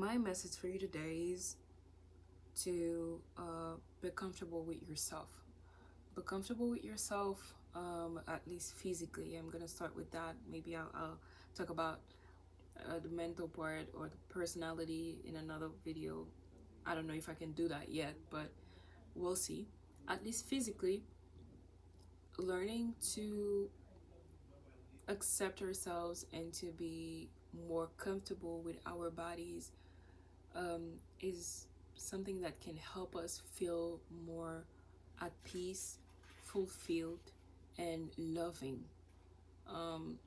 my message for you today is to be comfortable with yourself. Be comfortable with yourself, at least physically. I'm gonna start with that. Maybe I'll talk about the mental part or the personality in another video. I don't know if I can do that yet, but we'll see. At least physically, learning to accept ourselves and to be more comfortable with our bodies is something that can help us feel more at peace, fulfilled, and loving. Um,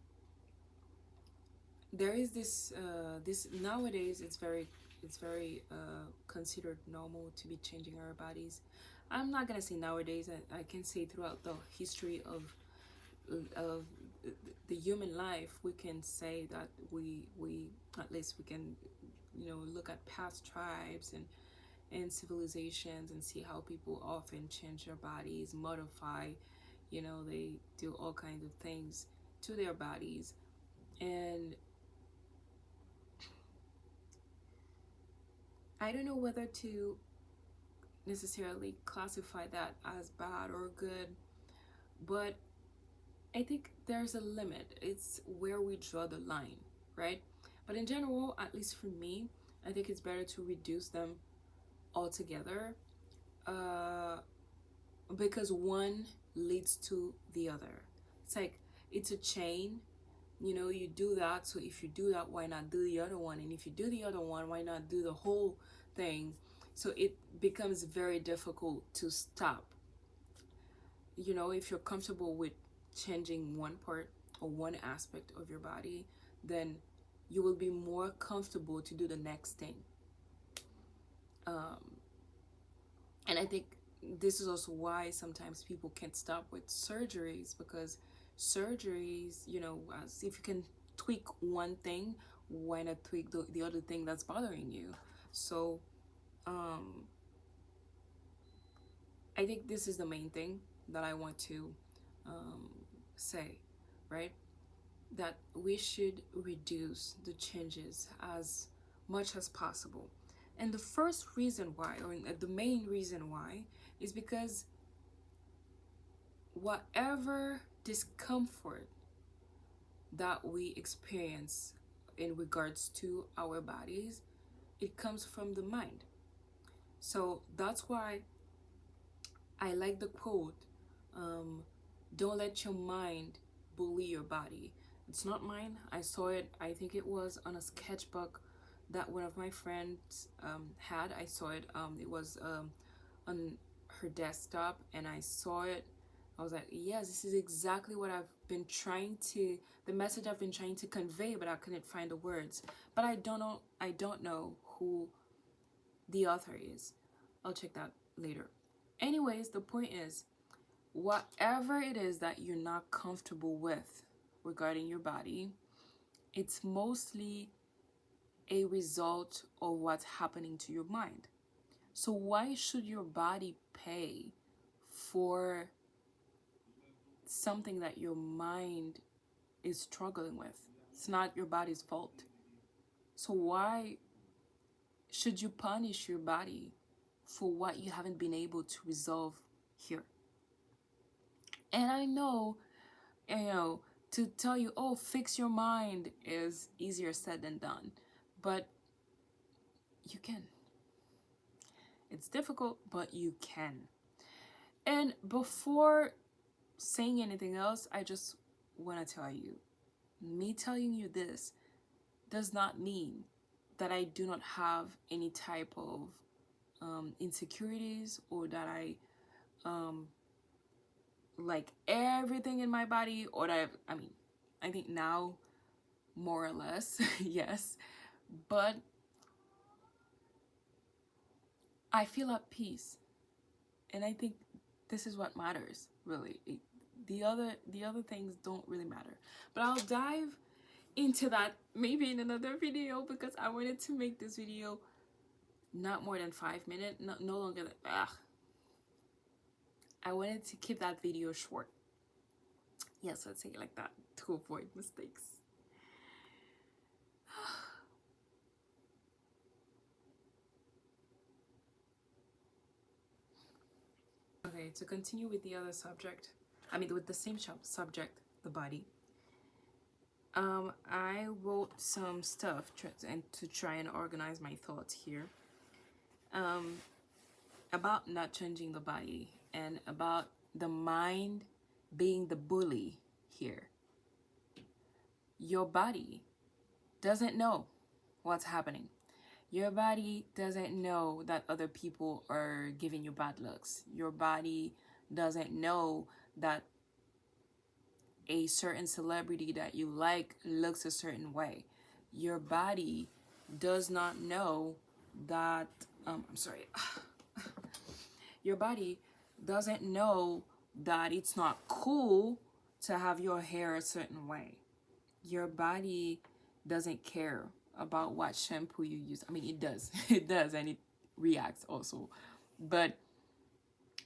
there is this nowadays. It's very considered normal to be changing our bodies. I'm not gonna say nowadays. I can say throughout the history of the human life, we can say that we at least we can look at past tribes and civilizations and see how people often change their bodies, modify, they do all kinds of things to their bodies. And I don't know whether to necessarily classify that as bad or good, but I think there's a limit. It's where we draw the line, right? But in general, at least for me, I think it's better to reduce them altogether, uh, because one leads to the other. It's like it's a chain. You do that, so if you do that, why not do the other one? And if you do the other one, why not do the whole thing? So it becomes very difficult to stop. If you're comfortable with changing one part or one aspect of your body, then you will be more comfortable to do the next thing. um, and I think this is also why sometimes people can't stop with surgeries, because surgeries, as if you can tweak one thing, why not tweak the other thing that's bothering you? So um, I think this is the main thing that I want to um, say, right? That we should reduce the changes as much as possible. And the first reason why, or the main reason why, is because whatever discomfort that we experience in regards to our bodies, it comes from the mind. So that's why I like the quote, um, don't let your mind bully your body. It's not mine. I saw it, I think it was on a sketchbook that one of my friends had. I saw it, it was on her desktop, and I saw it. I was like, yes, this is exactly what the message I've been trying to convey, but I couldn't find the words. But I don't know who the author is. I'll check that later. Anyways, the point is, whatever it is that you're not comfortable with regarding your body, it's mostly a result of what's happening to your mind. So why should your body pay for something that your mind is struggling with? It's not your body's fault. So why should you punish your body for what you haven't been able to resolve here? And I know, to tell you, oh, fix your mind is easier said than done. But you can. It's difficult, but you can. And before saying anything else, I just want to tell you, me telling you this does not mean that I do not have any type of insecurities, or that I like everything in my body, or that I think now more or less yes, but I feel at peace, and I think this is what matters, really. The other things don't really matter, but I'll dive into that maybe in another video, because I wanted to make this video not more than 5 minutes, no longer than I wanted to keep that video short. Yes, let's say it like that, to avoid mistakes. Okay, to continue with the other subject, I mean, with the same subject, the body. I wrote some stuff and to try and organize my thoughts here. About not changing the body and about the mind being the bully here. Your body doesn't know what's happening. Your body doesn't know that other people are giving you bad looks. Your body doesn't know that a certain celebrity that you like looks a certain way. Your body does not know that, I'm sorry, your body doesn't know that it's not cool to have your hair a certain way. Your body doesn't care about what shampoo you use. I mean, it does. It does, and it reacts also. But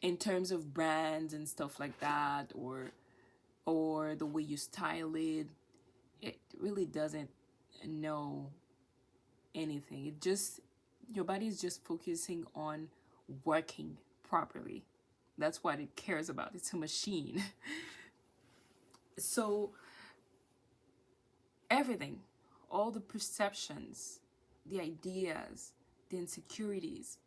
in terms of brands and stuff like that, or the way you style it, it really doesn't know anything. It just, your body is just focusing on working properly. That's what it cares about. It's a machine. So everything, all the perceptions, the ideas, the insecurities,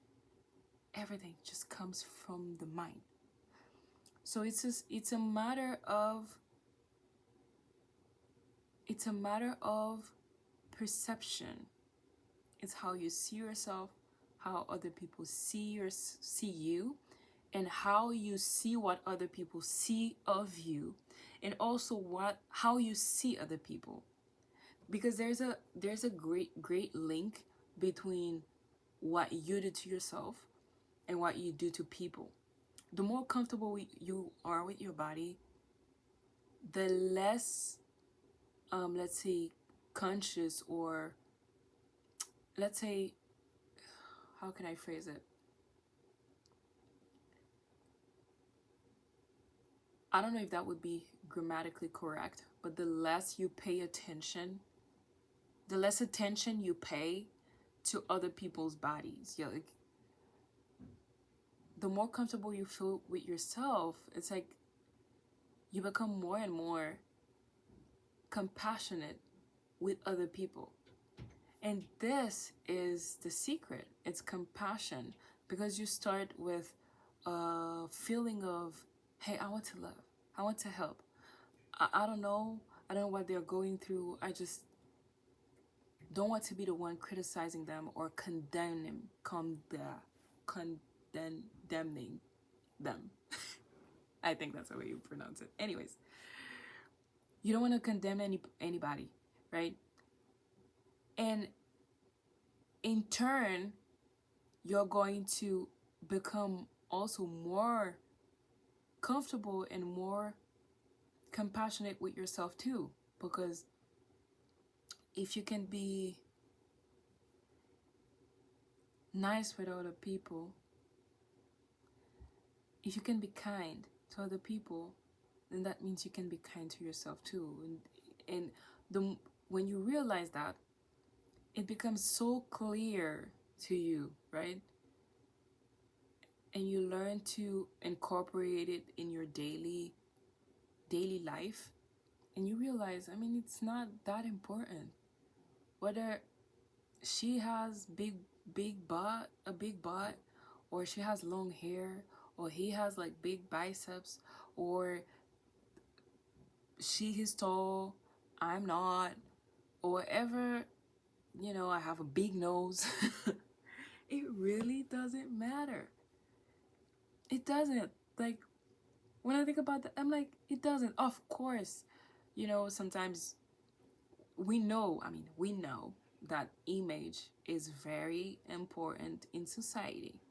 everything just comes from the mind. So it's a matter of perception. It's how you see yourself, how other people see you, and how you see what other people see of you, and also how you see other people. Because there's a great link between what you do to yourself and what you do to people. The more comfortable you are with your body, the less let's say conscious, or let's say, how can I phrase it? I don't know if that would be grammatically correct, but the less you pay attention, the less attention you pay to other people's bodies. Yeah, like, the more comfortable you feel with yourself, it's like you become more and more compassionate with other people. And this is the secret. It's compassion, because you start with a feeling of, hey, I want to love. I want to help. I don't know. I don't know what they're going through. I just don't want to be the one criticizing them or condemning them. I think that's the way you pronounce it. Anyways, you don't want to condemn anybody, right? And in turn, you're going to become also more comfortable and more compassionate with yourself too. Because if you can be nice with other people, if you can be kind to other people, then that means you can be kind to yourself too. And when you realize that, it becomes so clear to you, right? And you learn to incorporate it in your daily life, and you realize, I mean, it's not that important whether she has a big butt, or she has long hair, or he has like big biceps, or she is tall, I'm not, or whatever, I have a big nose. It really doesn't matter. It doesn't. Like, when I think about that, I'm like, it doesn't. Of course, sometimes we know that image is very important in society.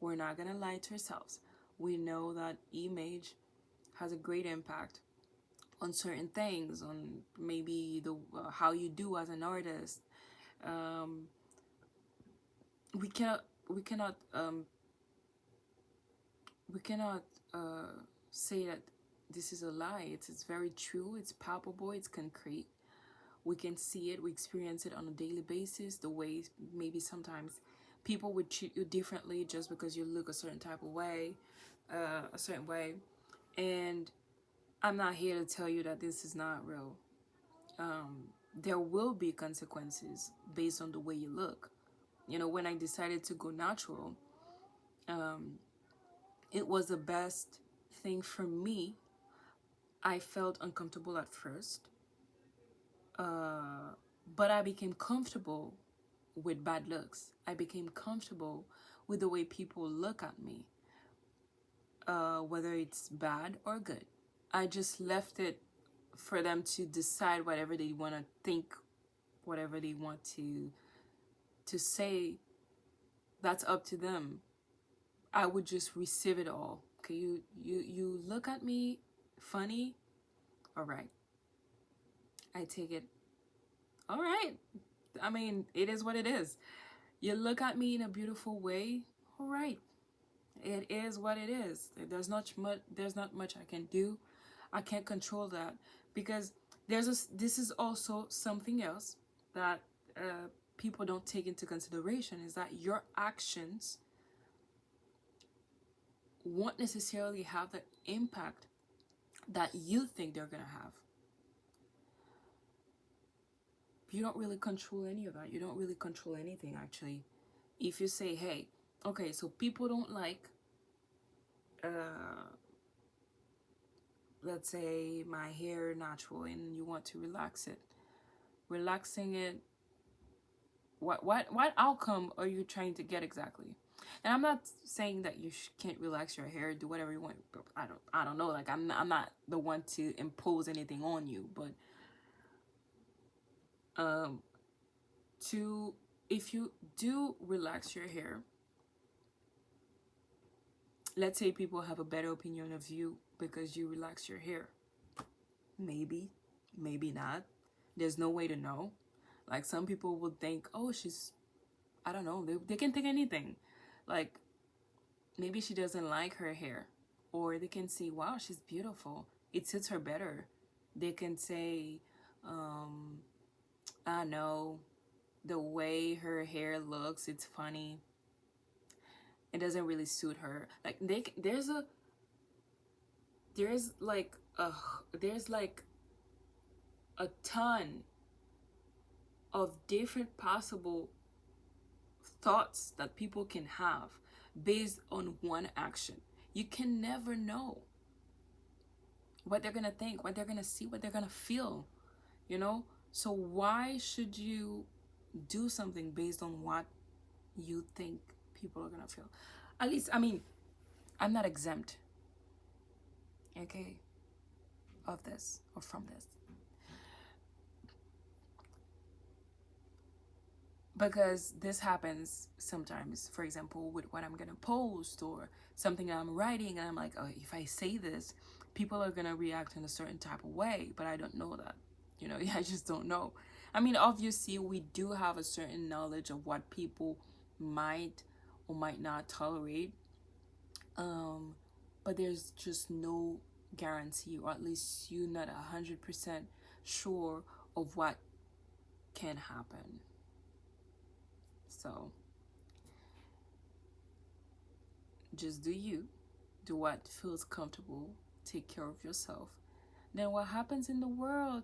We're not gonna lie to ourselves. We know that image has a great impact on certain things, on maybe the how you do as an artist. We cannot we cannot we cannot say that this is a lie. It's very true. It's palpable. It's concrete. We can see it. We experience it on a daily basis. The way maybe sometimes people would treat you differently just because you look a certain type of way. a certain way. And I'm not here to tell you that this is not real. There will be consequences based on the way you look. You know, when I decided to go natural, um, it was the best thing for me. I felt uncomfortable at first, uh, but I became comfortable with bad looks. I became comfortable with the way people look at me, whether it's bad or good. I just left it for them to decide whatever they want to think, whatever they want to say. That's up to them. I would just receive it all. Okay, you look at me funny. All right, I take it. All right. I mean, it is what it is. You look at me in a beautiful way. All right, it is what it is. There's not much I can do. I can't control that because this is also something else that people don't take into consideration, is that your actions won't necessarily have the impact that you think they're gonna have. You don't really control any of that. You don't really control anything, actually. If you say, hey, okay, so people don't like, uh, let's say, my hair natural, and you want to relax it. Relaxing it, what outcome are you trying to get exactly? And I'm not saying that you can't relax your hair, do whatever you want. I don't know. Like I'm not the one to impose anything on you, but um, to if you do relax your hair, let's say people have a better opinion of you because you relax your hair. Maybe, maybe not. There's no way to know. Like some people would think, oh, she's, I don't know, they can think anything. Like maybe she doesn't like her hair. Or they can say, wow, she's beautiful. It suits her better. They can say, I know, the way her hair looks, it's funny. It doesn't really suit her. Like there's like a there's like a ton of different possible thoughts that people can have based on one action. You can never know what they're gonna think, what they're gonna see, what they're gonna feel, you know? So why should you do something based on what you think people are gonna feel? At least, I mean, I'm not exempt, okay, of this or from this. Because this happens sometimes, for example, with what I'm gonna post or something that I'm writing, and I'm like, oh, if I say this, people are gonna react in a certain type of way, but I don't know that. You know, I just don't know. I mean, obviously, we do have a certain knowledge of what people might or might not tolerate, um, but there's just no guarantee, or at least you're not 100% sure of what can happen. So just do you, do what feels comfortable, take care of yourself. Then what happens in the world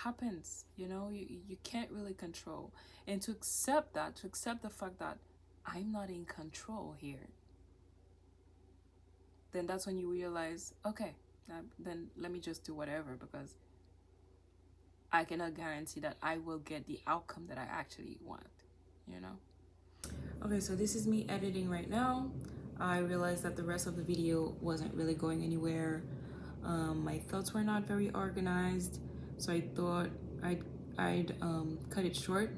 happens, you know, you can't really control. And to accept that, to accept the fact that I'm not in control here, then that's when you realize, okay, then let me just do whatever, because I cannot guarantee that I will get the outcome that I actually want, you know? Okay, so this is me editing right now. I realized that the rest of the video wasn't really going anywhere. My thoughts were not very organized, so I thought I'd cut it short.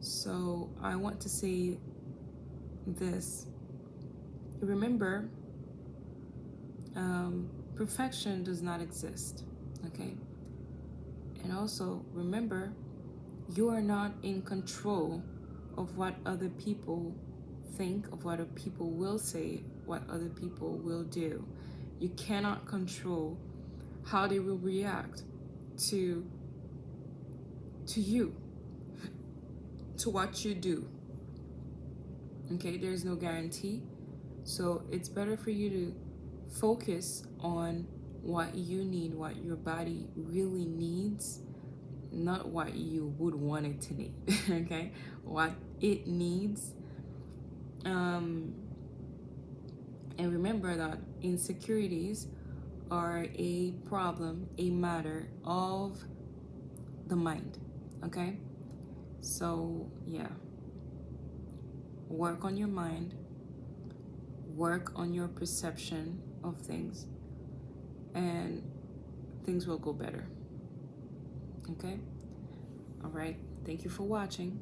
So I want to say this. Remember, perfection does not exist, okay? And also remember, you are not in control of what other people think, of what other people will say, what other people will do. You cannot control how they will react to you, to what you do. Okay, there's no guarantee. So it's better for you to focus on what you need, what your body really needs, not what you would want it to need. Okay, what it needs. um and remember that insecurities are a problem, a matter of the mind. Okay, so yeah, work on your mind, work on your perception of things, and things will go better. Okay, all right, thank you for watching.